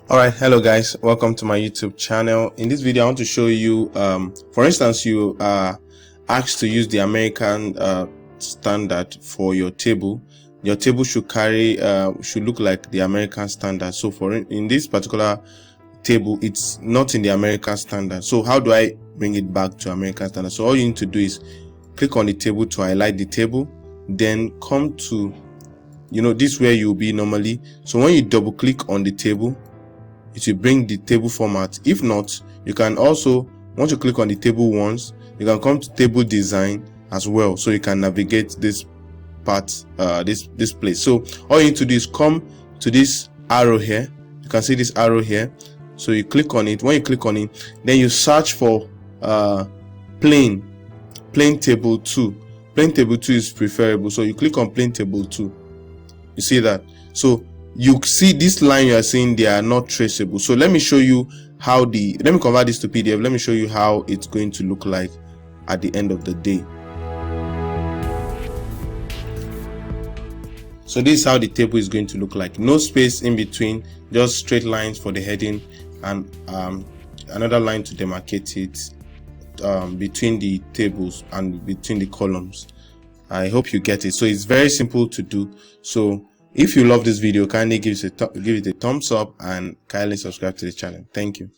Alright, hello guys, welcome to my YouTube channel. In this video I want to show you for instance, you are asked to use the American standard for your table. Your table should carry should look like the American standard. So in this particular table, it's not in the American standard. So how do I bring it back to American standard? So all you need to do is click on the table to highlight the table, then come to, this is where you'll be normally. So when you double click on the table, it will bring the table format. If not, you can also, once you click on the table once, you can come to table design as well, so you can navigate this part, this place. So all you need to do is come to this arrow here. You can see this arrow here, so you click on it. When you click on it, then you search for plain table 2. Plain table 2 is preferable, so you click on plain table 2. You see that? So you see this line you are seeing, they are not traceable. So let me show you how let me convert this to PDF. Let me show you how it's going to look like at the end of the day. So this is how the table is going to look like. No space in between, just straight lines for the heading and another line to demarcate it between the tables and between the columns. I hope you get it. So it's very simple to do. So if you love this video, kindly give it a thumbs up and kindly subscribe to the channel. Thank you.